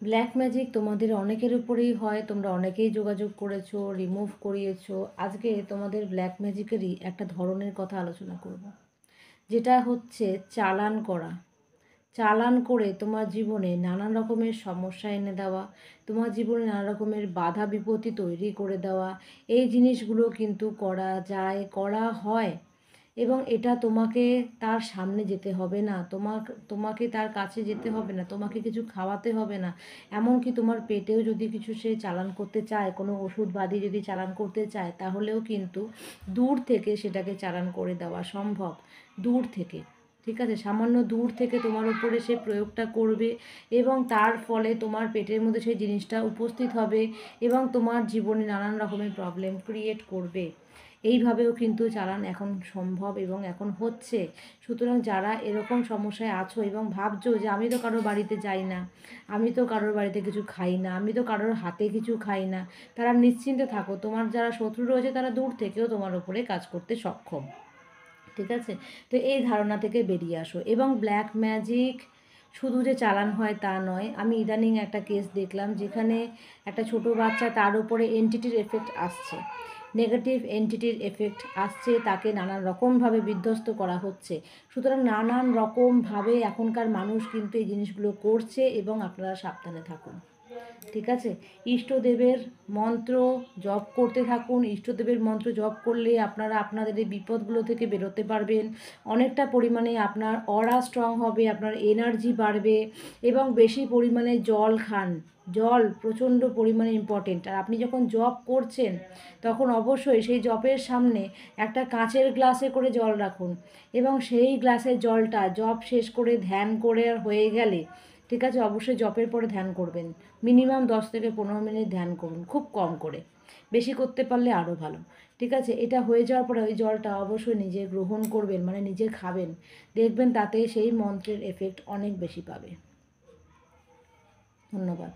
Black magic তোমাদের অনেকের উপরেই হয়, তোমরা অনেকেই যোগাযোগ করেছো, রিমুভ করিয়েছো। আজকে তোমাদের ব্ল্যাক ম্যাজিকেরই একটা ধরনের কথা আলোচনা করব, যেটা হচ্ছে চালান করা। চালান করে তোমার জীবনে নানান রকমের সমস্যা এনে দেওয়া, তোমার জীবনে নানা রকমের বাধা বিপত্তি তৈরি করে দেওয়া। এই জিনিসগুলো কিন্তু করা যায়, করা হয়। এবং এটা তোমাকে তার সামনে যেতে হবে না, তোমাকে তার কাছে যেতে হবে না, তোমাকে কিছু খাওয়াতে হবে না। এমনকি তোমার পেটেও যদি কিছু সে চালান করতে চায়, কোনো ওষুধবাদী যদি চালান করতে চায়, তাহলেও কিন্তু দূর থেকে সেটাকে চালান করে দেওয়া সম্ভব। দূর থেকে, ঠিক আছে, সামান্য দূর থেকে তোমার উপরে সে প্রয়োগটা করবে এবং তার ফলে তোমার পেটের মধ্যে সেই জিনিসটা উপস্থিত হবে এবং তোমার জীবনে নানান রকমের প্রবলেম ক্রিয়েট করবে। এইভাবেও কিন্তু চালান এখন সম্ভব এবং এখন হচ্ছে। সুতরাং যারা এরকম সমস্যায় আছো এবং ভাবছো যে আমি তো কারোর বাড়িতে যাই না, আমি তো কারোর বাড়িতে কিছু খাই না, আমি তো কারোর হাতে কিছু খাই না, তারা নিশ্চিন্তে থাকো, তোমার যারা শত্রু রয়েছে তারা দূর থেকেও তোমার উপরে কাজ করতে সক্ষম। ঠিক আছে, তো এই ধারণা থেকে বেরিয়ে আসো। এবং ব্ল্যাক ম্যাজিক শুধু যে চালান হয় তা নয়। আমি ইদানিং একটা কেস দেখলাম যেখানে একটা ছোট বাচ্চা, তার উপরে এন্টিটির এফেক্ট আসছে, নেগেটিভ এন্টিটির এফেক্ট আসছে, তাকে নানান রকমভাবে বিধ্বস্ত করা হচ্ছে। সুতরাং নানান রকমভাবে এখনকার মানুষ কিন্তু এই জিনিসগুলো করছে এবং আপনারা সাবধানে থাকুন। ঠিক আছে, ইষ্টদেবের মন্ত্র জপ করতে থাকুন। ইষ্টদেবের মন্ত্র জপ করলে আপনারা আপনাদের এই বিপদগুলো থেকে বেরোতে পারবেন। অনেকটা পরিমাণে আপনার অরা স্ট্রং হবে, আপনার এনার্জি বাড়বে। এবং বেশি পরিমাণে জল খান। জল প্রচণ্ড পরিমাণে ইম্পর্টেন্ট। আর আপনি যখন জপ করছেন তখন অবশ্যই সেই জপের সামনে একটা কাঁচের গ্লাসে করে জল রাখুন এবং সেই গ্লাসের জলটা জপ শেষ করে ধ্যান করে হয়ে গেলে, ঠিক আছে, অবশ্যই জপের পরে ধ্যান করবেন। মিনিমাম 10 থেকে 15 মিনিট ধ্যান করুন, খুব কম করে। বেশি করতে পারলে আরও ভালো। ঠিক আছে, এটা হয়ে যাওয়ার পরে ওই জলটা অবশ্যই নিজে গ্রহণ করবেন, মানে নিজে খাবেন। দেখবেন তাতে সেই মন্ত্রের এফেক্ট অনেক বেশি পাবে। ধন্যবাদ।